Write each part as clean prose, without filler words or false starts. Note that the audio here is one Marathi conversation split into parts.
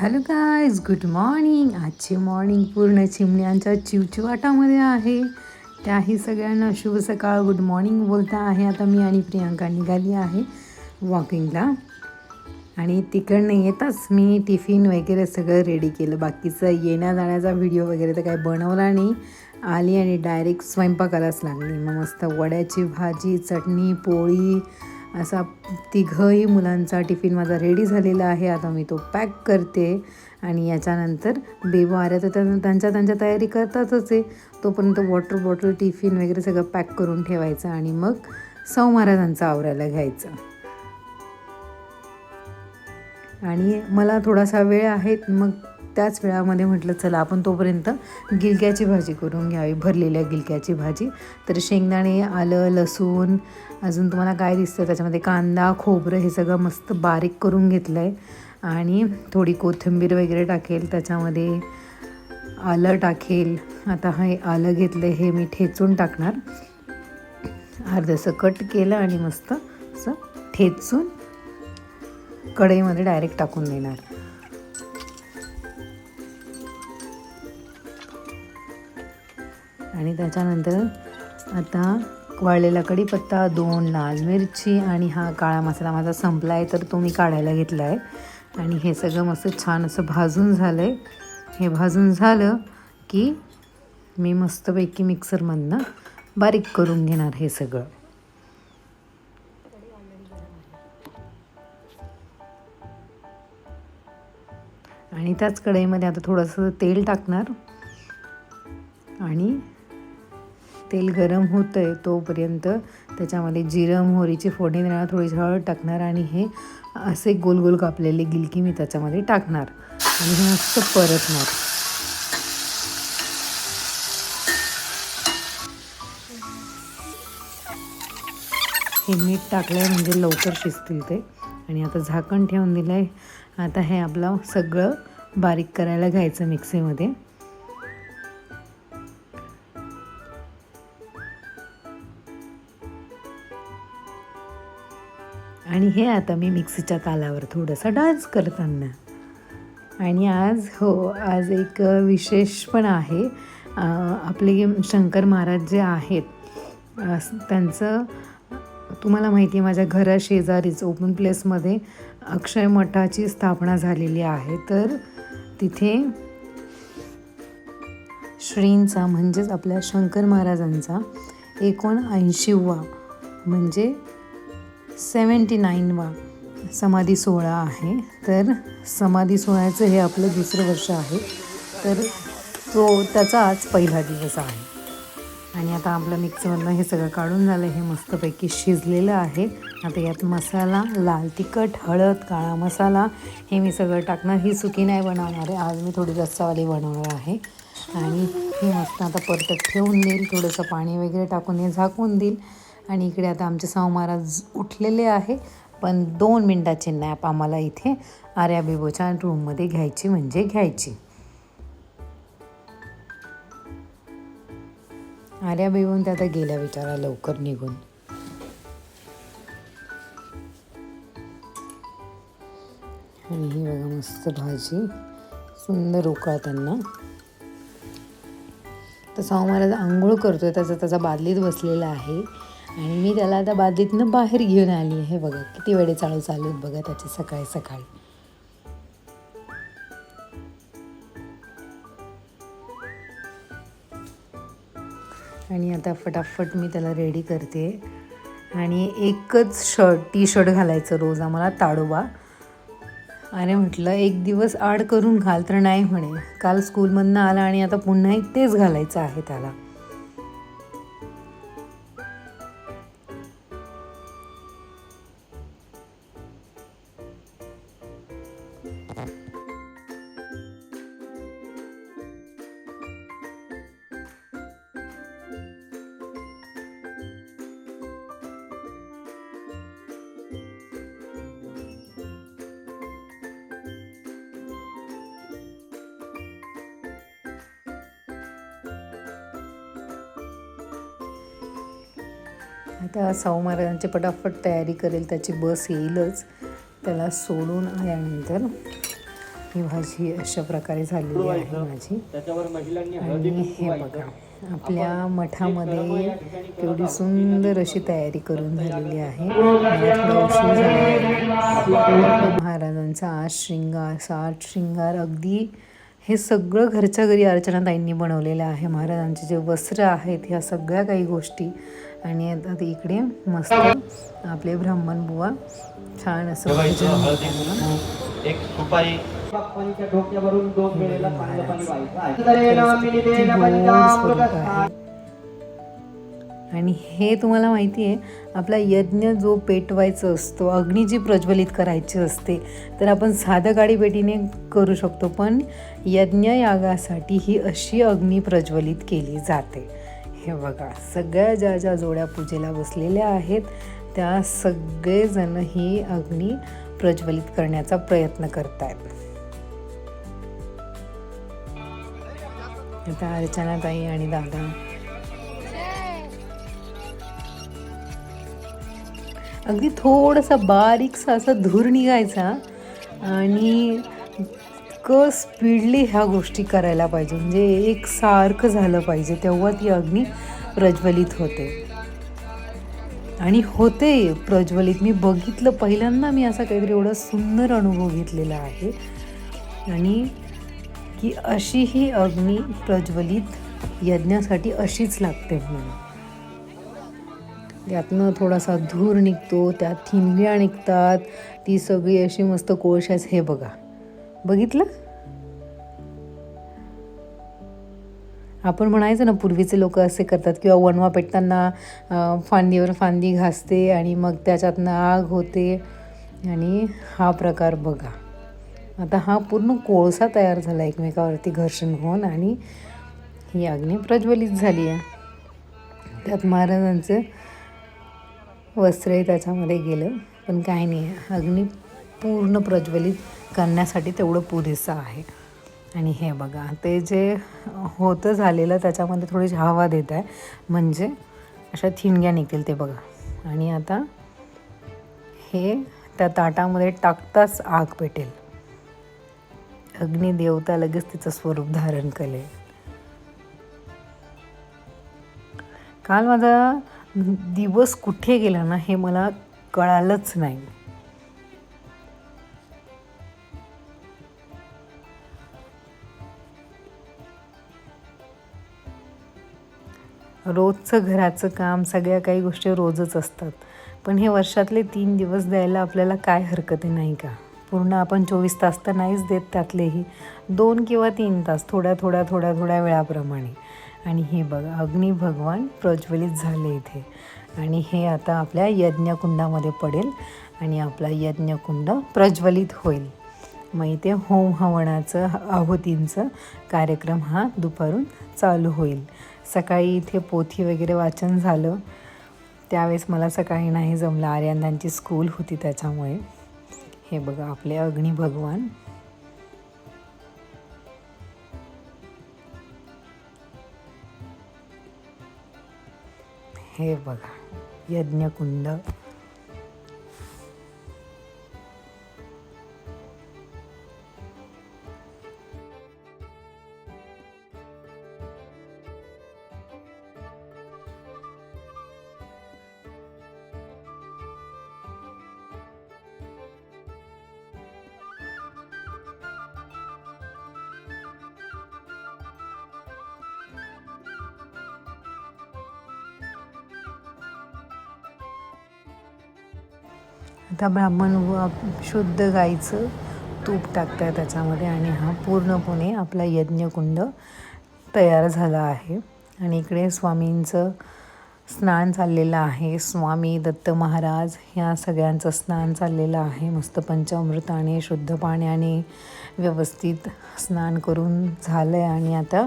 Hello guys, good morning. आजची मॉर्निंग पूर्ण चिमण्यांच्या चिवचिवाटामध्ये आहे. त्याही सगळ्यांना शुभ सकाळ, गुड मॉर्निंग बोलता आहे. आता मी आणि प्रियांका निघाली आहे वॉकिंगला आणि तिकडनं येताच मी टिफिन वगैरे सगळं रेडी केलं. बाकीचं येण्या जाण्याचा व्हिडिओ वगैरे तर काही बनवला नाही. आली आणि डायरेक्ट स्वयंपाकालाच लागली. मग मस्त वड्याची भाजी, चटणी, पोळी असा तिघंही मुलांचा टिफिन माझा रेडी झालेला आहे. आता मी तो पॅक करते आणि याच्यानंतर बेबो आल्या तर त्यांच्या तयारी करतातच आहे. तोपर्यंत वॉटर बॉटल, टिफिन वगैरे सगळं पॅक करून ठेवायचं आणि मग साऊ महाराजांचं आवरायला घ्यायचं. आणि मला थोडासा वेळ आहे, मग त्याच वेळामध्ये म्हटलं चला आपण तोपर्यंत गिलक्याची भाजी करून घ्यावी, भरलेल्या गिलक्याची भाजी. तर शेंगदाणे, आलं, लसूण, अजून तुम्हाला काय दिसतं त्याच्यामध्ये कांदा, खोबरं हे सगळं मस्त बारीक करून घेतलं आहे. आणि थोडी कोथिंबीर वगैरे टाकेल, त्याच्यामध्ये आलं टाकेल. आता हे आलं घेतलं हे मी ठेचून टाकणार. अर्धंसं कट केलं आणि मस्त असं ठेचून कढईमध्ये डायरेक्ट टाकून देणार. आणि त्याच्यानंतर आता वाळलेला कढीपत्ता, 2 लाल मिरची आणि हा काळा मसाला माझा संपला आहे तर तो मी काढायला घेतला आहे. आणि हे सगळं मस्त छान असं भाजून झालं आहे. हे भाजून झालं की मी मस्तपैकी मिक्सरमधनं बारीक करून घेणार हे सगळं. आणि त्याच कढईमध्ये आता थोडंसं तेल टाकणार आणि तेल गरम होतं आहे तोपर्यंत त्याच्यामध्ये जिरं मोहरीची फोडणी देणार, थोडीशी हळद टाकणार आणि हे असे गोल गोल कापलेले गिलकी मी त्याच्यामध्ये टाकणार आणि हे मस्त परतणार. हे मीठ टाकलं आहे म्हणजे लवकर शिजतील ते. आणि आता झाकण ठेवून दिलं आहे. आता हे आपलं सगळं बारीक करायला घ्यायचं मिक्सीमध्ये. आणि हे आता मी मिक्सीच्या तालावर थोडंसं डान्स करताना. आणि आज एक विशेष पण आहे. आपले शंकर महाराज जे आहेत त्यांचं तुम्हाला माहिती आहे, माझ्या घराशेजारीच ओपन प्लेसमध्ये अक्षय मठाची स्थापना झालेली आहे. तर तिथे श्रींचा म्हणजेच आपल्या शंकर महाराजांचा 79वा म्हणजे 79वा समाधी सोहळा आहे. तर समाधी सोहळ्याचं हे आपलं दुसरं वर्ष आहे. तर त्याचा आज पहिला दिवस आहे. आणि आता आपलं मिक्सरमधनं हे सगळं काढून झालं. हे मस्तपैकी शिजलेलं आहे. आता यात मसाला, लाल तिखट, हळद, काळा मसाला हे मी सगळं टाकणार. ही सुकी नाही बनवणार आहे, आज मी थोडी रस्सावाली बनवणार आहे. आणि ही मस्त आता परतत ठेवून देईल, थोडंसं पाणी वगैरे टाकून हे झाकून देईल. आणि इकडे आता आमचे साऊ महाराज उठलेले आहे, पण 2 मिनटाची नॅप आम्हाला इथे आर्या बेबोच्या रूममध्ये घ्यायची म्हणजे घ्यायची. आर्या बेबून त्या आता गेल्या विचारा लवकर निघून. आणि ही बघा मस्त भाजी, सुंदर उकळताना. तर साऊ महाराज आंघोळ करतोय, त्याचा बादलीत बसलेला आहे. आणि मी त्याला आता बादलीतनं बाहेर घेऊन आली आहे. बघा किती वेळे चालू आहेत बघा त्याची सकाळी सकाळी. आणि आता फटाफट मी त्याला रेडी करते. आणि एकच टी शर्ट घालायचं रोज आम्हाला, ताडोबा. आणि म्हटलं एक दिवस आड करून घाल, तर नाही म्हणे. काल स्कूलमधनं आला आणि आता पुन्हा तेच घालायचं आहे त्याला. आता साऊ महाराजांची पटापट तयारी करेल, त्याची बस येईलच. त्याला सोडून आल्यानंतर ही भाजी अशा प्रकारे झालेली आहे माझी. आणि हे बघा आपल्या मठामध्ये केवढी सुंदर अशी तयारी करून झालेली आहे. मला थोडा उशीर झाला. महाराजांचा आज श्रृंगार, साज श्रृंगार अगदी हे सगळं घरच्या घरी अर्चनाताईंनी बनवलेलं आहे. महाराजांचे जे वस्त्र आहेत ह्या सगळ्या काही गोष्टी. आणि आता इकडे मस्त आपले ब्राह्मण बुवा छान असं एक सुपारी आणि हे तुम्हाला माहिती आहे आपला यज्ञ जो पेटवायचा असतो, अग्नी जी प्रज्वलित करायची असते, तर आपण साधं गाडीपेटीने करू शकतो, पण यज्ञयागासाठी ही अशी अग्नी प्रज्वलित केली जाते. हे बघा सगळ्या ज्या ज्या जोड्या पूजेला बसलेल्या आहेत त्या सगळेजण ही अग्नी प्रज्वलित करण्याचा प्रयत्न करतायत. आता अर्चनाताई आणि दादा अगदी थोडासा बारीकसा असा धूर निघायचा आणि स्पीडली ह्या गोष्टी करायला पाहिजे, म्हणजे एकसारखं झालं पाहिजे, तेव्हा ती अग्नी प्रज्वलित होते. आणि होते प्रज्वलित. मी बघितलं पहिल्यांदा, मी असा काहीतरी एवढा सुंदर अनुभव घेतलेला आहे. आणि की अशी ही अग्नी प्रज्वलित यज्ञासाठी अशीच लागते म्हणून. त्यातनं थोडासा धूर निघतो, त्यात ठिणग्या निघतात, ती सगळी अशी मस्त कोळशाच. हे बघा बघितलं. आपण म्हणायचं ना पूर्वीचे लोक असे करतात, किंवा वणवा पेटताना फांदीवर फांदी घासते आणि मग त्याच्यातनं आग होते. आणि हा प्रकार बघा, आता हा पूर्ण कोळसा तयार झाला एकमेकावरती घर्षण होऊन आणि ही अग्नी प्रज्वलित झाली आहे. त्यात महाराजांचं वस्त्रही त्याच्यामध्ये गेलं, पण काही नाही, अग्नी पूर्ण प्रज्वलित करण्यासाठी तेवढं पुरेसं आहे. आणि हे बघा ते जे होतं झालेलं त्याच्यामध्ये थोडीशी हवा देत आहे, म्हणजे अशा ठिणग्या निघतील ते बघा. आणि आता हे त्या ताटामध्ये टाकताच आग पेटेल. अग्नी देवता लगेच तिचं स्वरूप धारण करेल. काल माझा दिवस कुठे गेला ना हे मला कळालंच नाही. रोजचं घराचं काम, सगळ्या काही गोष्टी रोजच असतात, पण हे वर्षातले 3 दिवस द्यायला आपल्याला काय हरकत आहे नाही का. पूर्ण आपण 24 तास तर नाहीच देत, त्यातलेही 2 किंवा 3 तास थोड्या वेळाप्रमाणे. आणि हे बघा अग्नी भगवान प्रज्वलित झाले इथे. आणि हे आता आपल्या यज्ञकुंडामध्ये पडेल आणि आपला यज्ञकुंड प्रज्वलित होईल. मग इथे होम हवनाचं आहुतींचं कार्यक्रम हा दुपारून चालू होईल. सकाळी इथे पोथी वगैरे वाचन झालं, त्यावेळेस मला सकाळी नाही जमलं, आर्यांदांची स्कूल होती त्याच्यामुळे. हे बघा आपले अग्नी भगवान. हे बघा यज्ञकुंड. आता ब्राह्मण व शुद्ध गाईचं तूप टाकतात त्याच्यामध्ये आणि हा पूर्णपणे आपला यज्ञकुंड तयार झाला आहे. आणि इकडे स्वामींचं स्नान चाललेलं आहे. स्वामी दत्त महाराज ह्या सगळ्यांचं स्नान चाललेलं आहे. मस्त पंचामृताने शुद्ध पाण्याने व्यवस्थित स्नान करून झालं आहे आणि आता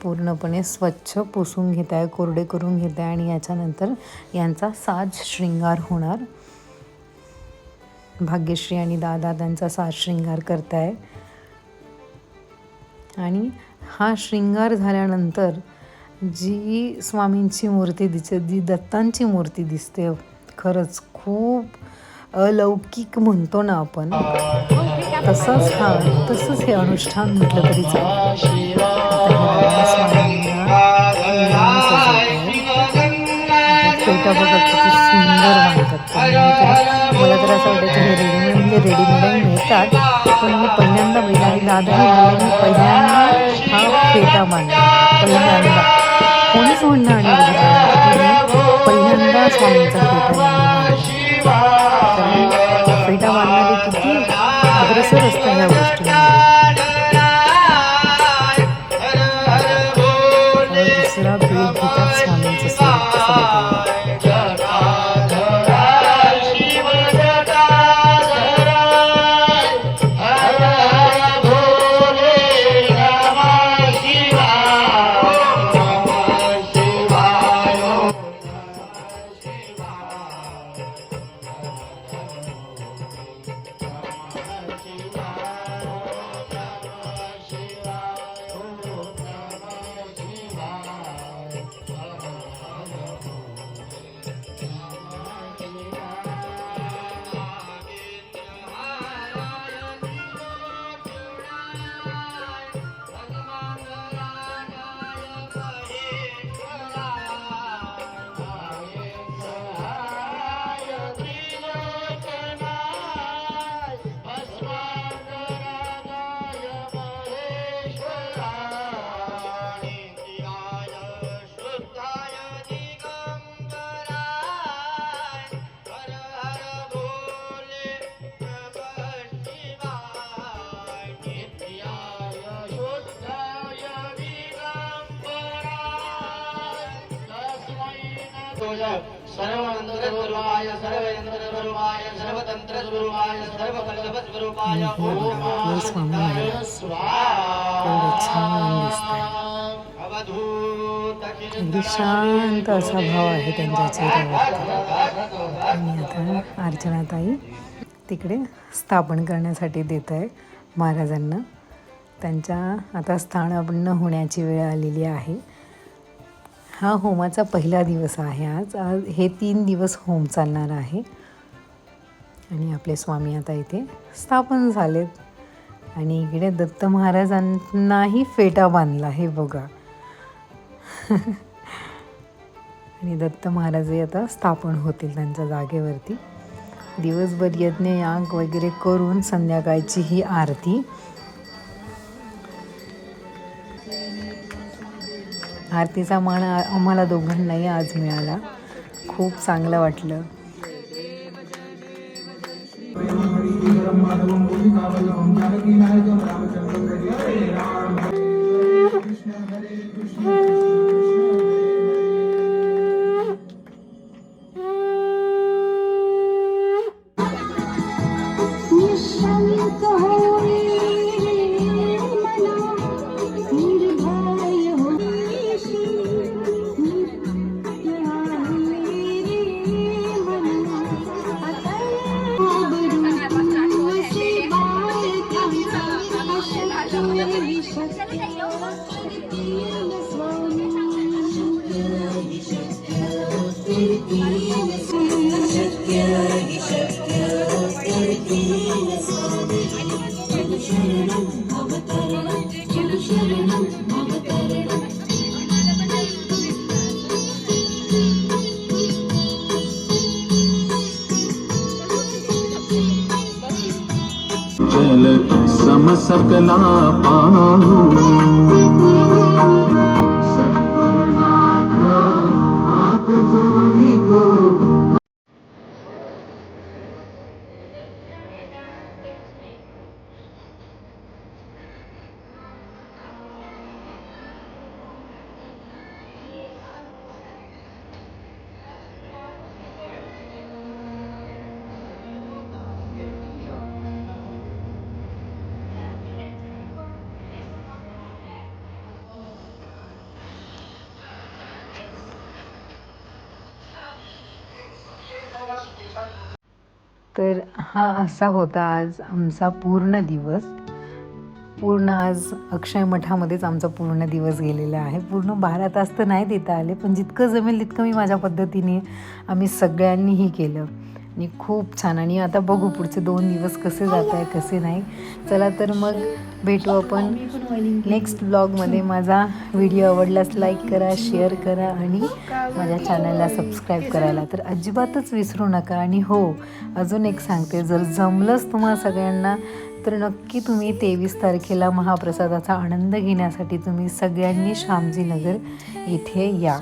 पूर्णपणे स्वच्छ पुसून घेत आहे, कोरडे करून घेत आहे. आणि याच्यानंतर यांचा साज श्रृंगार होणार. भाग्यश्री आणि दादा त्यांचा साज श्रृंगार करताय. आणि हा श्रृंगार झाल्यानंतर जी स्वामींची मूर्ती दिसते, जी दत्तांची मूर्ती दिसते, खरंच खूप अलौकिक म्हणतो ना आपण. तसंच हे अनुष्ठान म्हटलं तरी चालेल. आता स्वामींना फेटा बघा किती सुंदर बांधतात. मला तर असं वाटायचं हे रेडीमेड मिळतात, पण मी पहिल्यांदा बघितला. दादाही बोलले मी पहिल्यांदा हा फेटा बांधला. पहिल्यांदा कोणीच म्हणणं आणि पहिल्यांदा स्वामींचा फेटा बांधणारे किती अग्रेसर असतं ह्या गोष्टीमध्ये. दुसरा भेट घेतात स्वामींचं स्वरूप कसं बघायला. सर्वमंत्रस्वरूपाय सर्वेन्द्रस्वरूपाय सर्वतंत्रस्वरूपाय सर्ववल्लभस्वरूपाय अगदी शांत असा भाव आहे त्यांच्या चेहऱ्यावर. आणि आता अर्चनाताई तिकडे स्थापन करण्यासाठी देत आहे महाराजांना. त्यांच्या आता स्थानापन्न होण्याची वेळ आलेली आहे. हा होमाचा पहिला दिवस आहे. आज हे 3 दिवस होम चालणार आहे. आणि आपले स्वामी आता इथे स्थापन झालेत. आणि इकडे दत्त महाराजांनाही फेटा बांधला हे बघा. आणि दत्त महाराजही आता स्थापन होतील त्यांच्या जागेवरती. दिवसभर यज्ञ याग वगैरे करून संध्याकाळची ही आरती. आरतीचा मान आम्हाला दोघांनाही आज मिळाला. खूप चांगलं वाटलं. सम सकला पाहू तर हा असा होता आज आमचा पूर्ण दिवस. आज अक्षय मठामध्येच आमचा पूर्ण दिवस गेलेला आहे. पूर्ण 12 तास तर नाही देता आले, पण जितकं जमेल तितकं मी माझ्या पद्धतीने आम्ही सगळ्यांनीही केलं. आणि खूप छान. आणि आता बघू पुढचे 2 दिवस कसे जात आहे कसे नाही. चला तर मग भेटू आपण नेक्स्ट ब्लॉगमध्ये. माझा व्हिडिओ आवडल्यास लाईक करा, शेअर करा आणि माझ्या चॅनलला सबस्क्राईब करायला तर अजिबातच विसरू नका. आणि हो, अजून एक सांगते, जर जमलंच तुम्हाला सगळ्यांना तर नक्की तुम्ही 23 तारखेला महाप्रसादाचा आनंद घेण्यासाठी तुम्ही सगळ्यांनी श्यामजीनगर इथे या.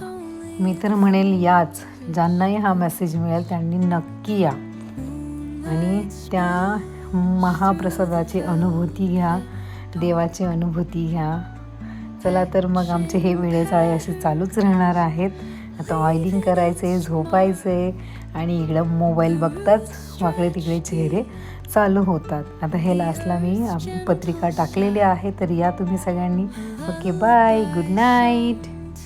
मी तर म्हणेल याच. ज्यांनाही हा मेसेज मिळेल त्यांनी नक्की या आणि त्या महाप्रसादाची अनुभूती घ्या, देवाची अनुभूती घ्या. चला तर मग आमचे हे वेळेचाळे असे चालूच राहणार आहेत. आता ऑइलिंग करायचं आहे, झोपायचं आहे आणि इकडं मोबाईल बघताच वाकडे तिकडे चेहरे चालू होतात. आता हे लास्टला मी पत्रिका टाकलेली आहे तर या तुम्ही सगळ्यांनी. Okay, bye, good night.